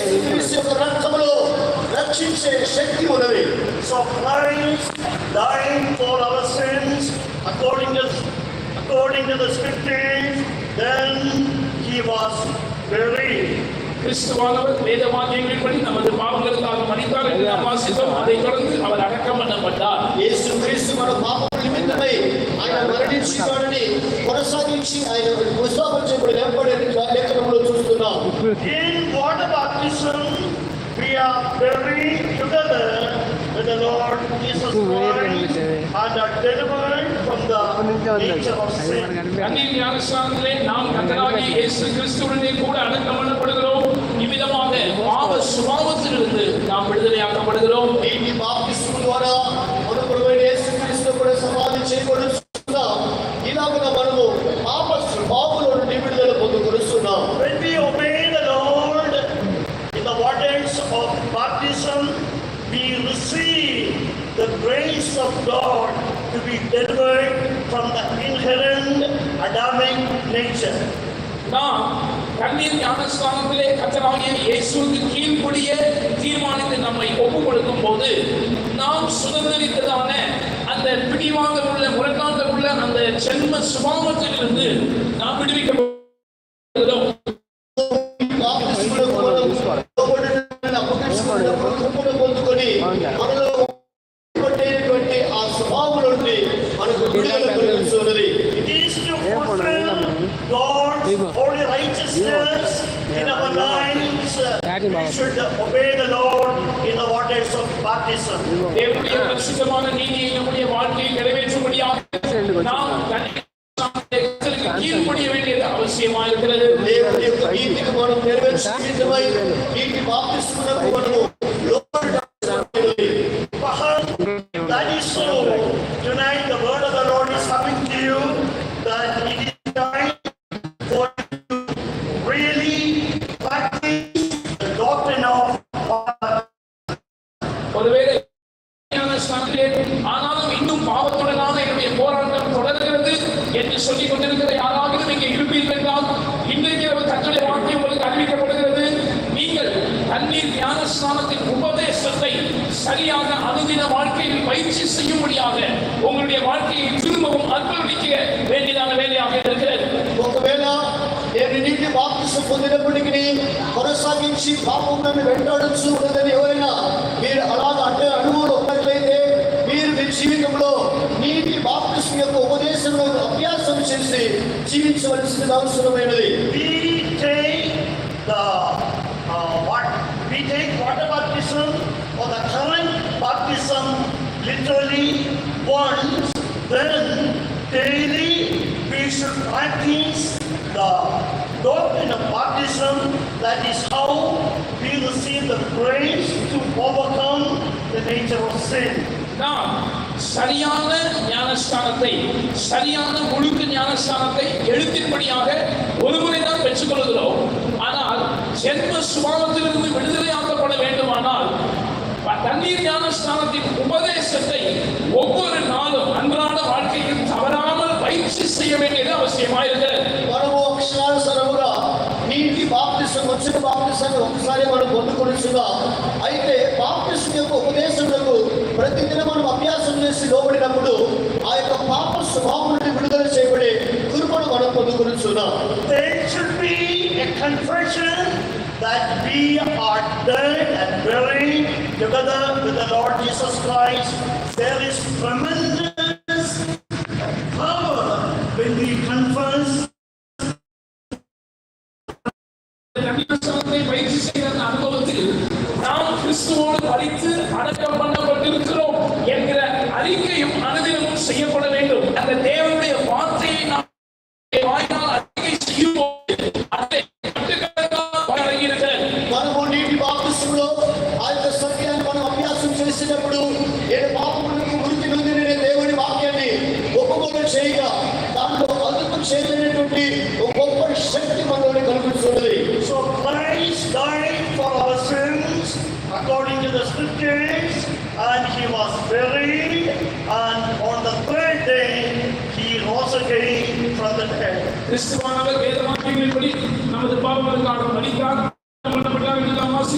యేసుక్రీస్తు యొక్క రక్తములో రక్షించే శక్తి ఉన్నది. So Christ died for our sins according to the scriptures. Then he was buried. கிறிஸ்துவானவர் வேத வாக்கியங்களின்படி நமது பாவங்களுக்காக மரித்தார் என்று நாம் வாசித்தோம். அதைத் தொடர்ந்து அவர் அடக்கம் பண்ணப்பட்டார். యేసుక్రీస్తు మన పాపముల నిమిత్తమై ఆయన మరణించాడని కొనసాగించి ఆయన ఉత్సాహం చేయబడి లేపబడి లేఖనంలో చూస్తున్నాం. In water baptism we are buried together with the Lord Jesus Christ and are delivered from the nature of sin. தண்ணீர் ஞானஸ்நானத்திலே நாம் கர்த்தராகிய இயேசு கிறிஸ்துவுடனே கூட அடக்கம் பண்ணப்படுகிறோம். இவ்விதமாக பாவ சுபாவத்திலிருந்து நாம் விடுதலையாக்கப்படுகிறோம். ఈ బాప్తిస్మం ద్వారా మన ప్రభువైన యేసుక్రీస్తు కూడా సమాధి చేయబడుతున్నాం. ఇలాగ మనము పాప స్వభావముల నుండి విడుదల పొందుకొనుచున్నాం. When we obey the Lord in the waters of baptism, we receive the grace of God to be delivered from the inherent Adamic nature. நாம் தண்ணீர் ஞானஸ்நானத்திலே கர்த்தராகிய இயேசுவுக்கு கீழ்ப்படிய தீர்மானித்து நம்மை ஒப்புக் கொடுக்கும் போது நாம் சுதந்திரித்ததான அந்த பிடிவாத உள்ள முரட்டாத உள்ள அந்த ஜென்ம சுபாவத்திலிருந்து நாம் விடுவிக்கப்படுகிறோம். ఆ స్వభావం నుండి మనకు విడుదల కలుగుతున్నది. It is to fulfill God's holy righteousness in our lives. We should obey the Lord in the waters of baptism. தேவனுடைய பரிசுத்தமான நீதியை நம்முடைய வாழ்க்கையில் நிறைவேற்றும்படியாக நாம் கர்த்தருக்கு கீழ்ப்படிய வேண்டியது அவசியமாயிருக்கிறது. దేవుని యొక్క నీతిని మనం నెరవేర్చుకున్నమై నీతి బాప్తిస్మమునకు మనము లోబడాలి. That is so. Tonight the word of the Lord is coming to you that it is time for you to really practice the doctrine of ஒருவேளை ஆனாலும் இன்னும் பாவத்துடனான என்னுடைய போராட்டம் தொடர்கிறது என்று சொல்லிக் கொண்டிருக்கிற யாராவது இங்கே இருப்பீர்கள் என்றால் இன்றைக்கு கர்த்தருடைய வாக்கியம் உங்களுக்கு அறிவிக்கப்படுகிறது. நீங்கள் தண்ணீர் ஞானஸ்நானத்தின் உபதேசத்தை சரியாக அனுதின வாழ்க்கையில் பயிற்சி செய்யும்படியாக உங்களுடைய வாழ்க்கையை திரும்பவும் அர்ப்பணிக்க வேண்டியதான வேலையாக இருக்கிறது. ఒకవేళ నేను నీటి బాప్తిసం పొందినప్పటికీ కొనసాగించి పాపములను వెంటాడుతూ ఉన్నదని ఎవరైనా మీరు అలాగ అంటే అనుభవం ఉన్నట్లయితే మీరు మీ జీవితంలో నీటి బాప్తిసం యొక్క ఉపదేశంలో అభ్యాసం చేసి జీవించవలసిన అవసరమైనది. We take water baptism or the current baptism literally once, then daily we should practice the doctrine of baptism. That is how we receive the grace to overcome the nature of sin. நாம் சரியான ஞானஸ்தானத்தை சரியான முழுக்க ஞானஸ்தானத்தை எழுத்தின்படியாக ஒருமுறை தான் பெற்றுக்கொள்கிறோம். ஆனால் ஜென்ம சுபாவத்திலிருந்து விடுதலையாக்கப்பட வேண்டுமானால் தண்ணீர் ஞானஸ்தானத்தின் உபதேசத்தை ஒவ்வொரு நாளும் அன்றாட வாழ்க்கையில் தவறாமல் பயிற்சி செய்ய வேண்டியது அவசியமாயிருக்கிறது. మనము అక్షరానుసారముగా నీటి బాప్తిసం వచ్చిన బాప్తిసాన్ని ఒకసారి మనం పొందుకొనిచున్నాం. అయితే బాప్తిసం యొక్క ఉపదేశములకు ప్రతిదిన మనం అభ్యాసం చేసి లోబడినప్పుడు ఆ యొక్క పాప స్వభావం నుండి విడుదల చేయబడే కృపను మనం పొందుకొనిచున్నాం. There should be a confession that we are dead and buried together with the Lord Jesus Christ. There is tremendous power when we confess. பயிற்சி செய்த அனுபவத்தில் நாம் கிறிஸ்துவோடு மரித்து அடக்கம் பண்ணப்பட்டிருக்கிறோம் என்கிற அறிக்கையும் அனுதினமும் செய்யப்பட வேண்டும். அந்த தேவனுடைய வார்த்தையை நாம் வாயினால் அறிக்கை செய்யும் போது அதை మనము నీటి బాప్తిసంలో ఆ యొక్క సత్యాన్ని మనం అభ్యాసం చేసినప్పుడు నేను పాపములకు మృతి నొందిన దేవుని వాక్యాన్ని ఒప్పుకోవడం చేయగా దాంట్లో అదుపు చేయలేనటువంటి ఒక గొప్ప శక్తి మనలోనే కలుగుతున్నది. So Christ died for our sins according to the scriptures, and he was buried, and on the third day he rose again from the dead. கிறிஸ்துவானவர் வேத வாக்கியங்களின்படி நமது பாவங்களுக்காக மரித்தார், எல்லாம் வாசி